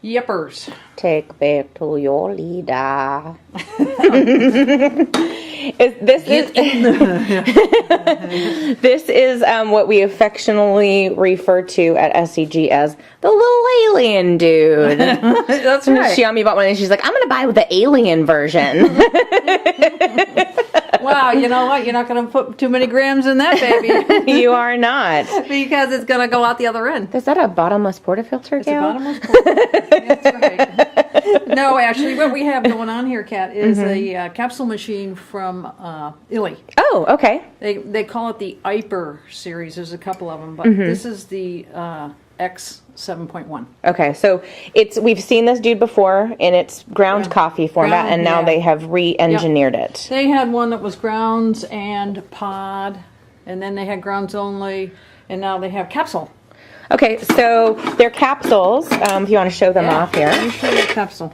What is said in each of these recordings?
Yippers. Take back to your leader. This is what we affectionately refer to at SCG as the little alien dude. That's right. Xiaomi bought one and she's like, I'm going to buy the alien version. Wow, you know what? You're not going to put too many grams in that baby. You are not. Because it's going to go out the other end. Is that a bottomless portafilter, It's a Gail? bottomless portafilter. That's right. No, actually, what we have going on here, Kat, is a capsule machine from Illy. Oh, okay. They call it the iper series. There's a couple of them, but this is the X 7.1. Okay, so we've seen this dude before in its ground coffee format, and now they have re-engineered it. They had one that was grounds and pod, and then they had grounds only, and now they have capsule. Okay, so they're capsules. If you want to show them off here. Let me show you the capsule.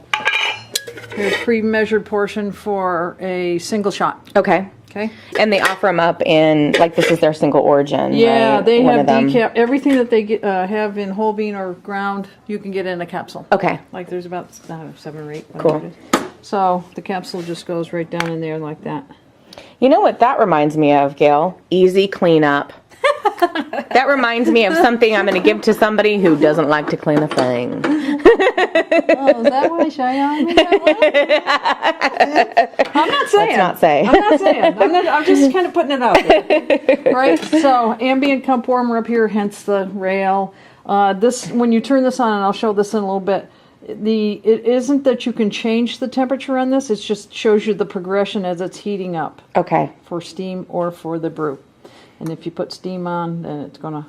Here's a pre-measured portion for a single shot. Okay. Okay. And they offer them up in, like, this is their single origin. Yeah, right? they One have of them. decaf. Everything that they get, have in whole bean or ground, you can get in a capsule. Okay. Like there's about 7 or 8. Cool. It is. So the capsule just goes right down in there like that. You know what that reminds me of, Gail? Easy cleanup. That reminds me of something I'm going to give to somebody who doesn't like to clean a thing. Oh, is that why Cheyenne made that one? I'm not saying. Let's not say. I'm not saying. I'm just kind of putting it out there. Right? So, ambient cup warmer up here, hence the rail. When you turn this on, and I'll show this in a little bit, it isn't that you can change the temperature on this, it just shows you the progression as it's heating up. Okay. For steam or for the brew. And if you put steam on, then it's going to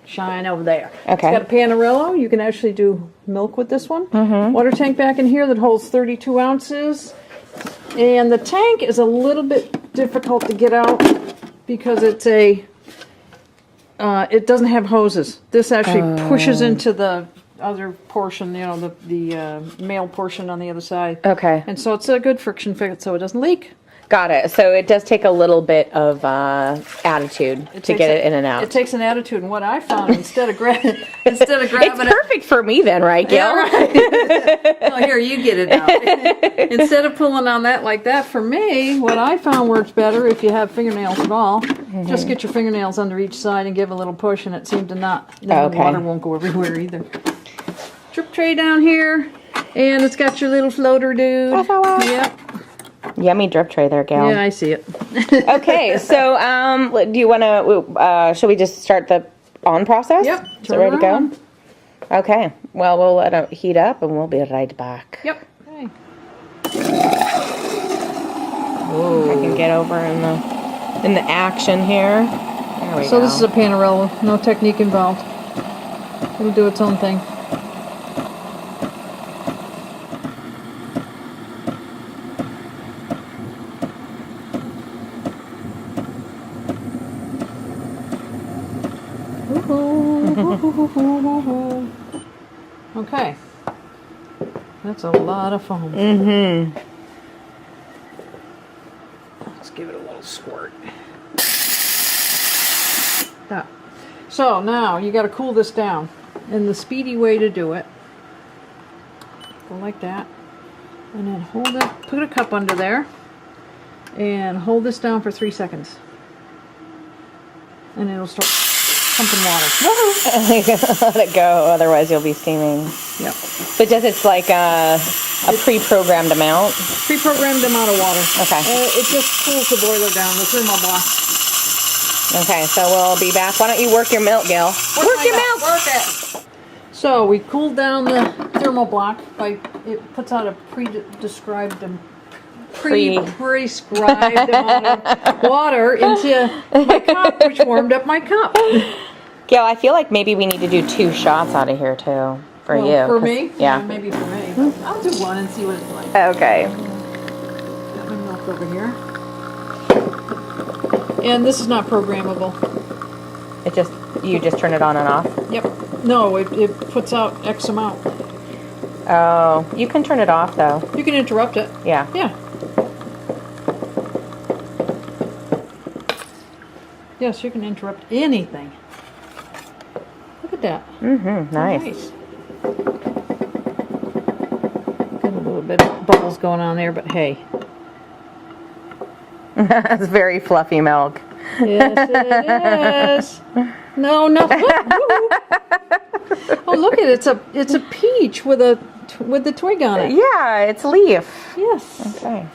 shine over there. Okay. It's got a Panarello. You can actually do milk with this one. Water tank back in here that holds 32 ounces. And the tank is a little bit difficult to get out because it's it doesn't have hoses. This actually pushes into the other portion, you know, the male portion on the other side. Okay. And so it's a good friction fit so it doesn't leak. Got it. So it does take a little bit of attitude to get it in and out. It takes an attitude, and what I found instead of grabbing It's it, perfect for me then, right, Gail? yeah, right. Well, here you get it out. Instead of pulling on that like that, for me, what I found works better if you have fingernails at all. Just get your fingernails under each side and give a little push, and it seemed to not. Then the water won't go everywhere either. Drip tray down here, and it's got your little floater dude. Yep. Yummy drip tray there, Gail. Yeah, I see it. Okay, so do you want to, shall we just start the on process? Yep. Is it ready to go? Okay, well, we'll let it heat up and we'll be right back. Yep. Okay. I can get over in the action here. There we go. So this is a Panarello, no technique involved. It'll do its own thing. Okay. That's a lot of foam. Let's give it a little squirt. That. So now you got to cool this down. And the speedy way to do it, go like that. And then hold it, put a cup under there. And hold this down for 3 seconds. And it'll start pumping water. Let it go, otherwise you'll be steaming. Yep. But it's like a pre-programmed amount? Pre-programmed amount of water. Okay. It just cools the boiler down, the thermal block. Okay, so we'll be back. Why don't you work your milk, Gail? Work your milk! Work it! So we cooled down the thermal block by, it puts out a prescribed amount of water into my cup, which warmed up my cup. Gail, I feel like maybe we need to do 2 shots out of here, too, for you. For me? Yeah. Maybe for me. I'll do one and see what it's like. Okay. Got my milk over here. And this is not programmable. You just turn it on and off? Yep. No, it puts out X amount. Oh, you can turn it off, though. You can interrupt it. Yeah. Yeah. Yes, you can interrupt anything. Look at that. Mm-hmm. Nice. little bit of bubbles going on there, but hey. That's very fluffy milk. Yes, it is. No, no. Oh, look at it. It's a peach with the twig on it. Yeah, it's leaf. Yes. Okay.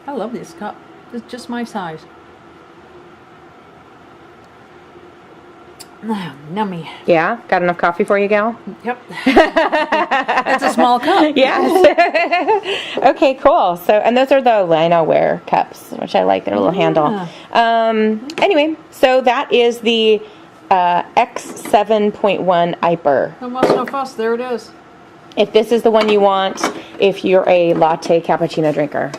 I love this cup. It's just my size. Nummy. Yeah, got enough coffee for you, Gal? Yep. It's a small cup. Yes. Okay, cool. So, and those are the Lino-ware cups, which I like their little handle. Anyway, so that is the X7.1 iper. No muss, no fuss. There it is. If this is the one you want, if you're a latte cappuccino drinker.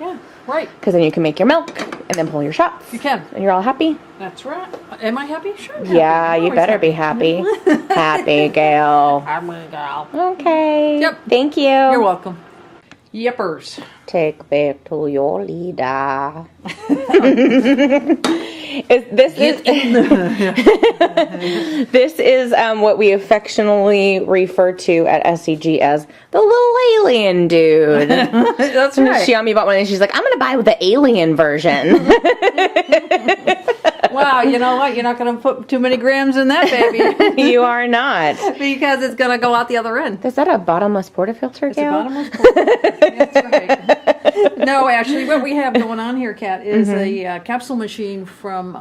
Yeah, right. Because then you can make your milk and then pull your shots. You can. And you're all happy? That's right. Am I happy? Sure. I'm Yeah, happy. you better be happy. Happy, Gail. I'm a gal. Okay. Yep. Thank you. You're welcome. Yippers. Take back to your leader. This is what we affectionately refer to at SCG as the little alien dude. That's right. Xiaomi bought one and she's like, I'm going to buy the alien version. Wow, you know what? You're not going to put too many grams in that baby. You are not. Because it's going to go out the other end. Is that a bottomless portafilter, It's a Gail? bottomless That's right. No, actually, what we have going on here, Kat, is a capsule machine from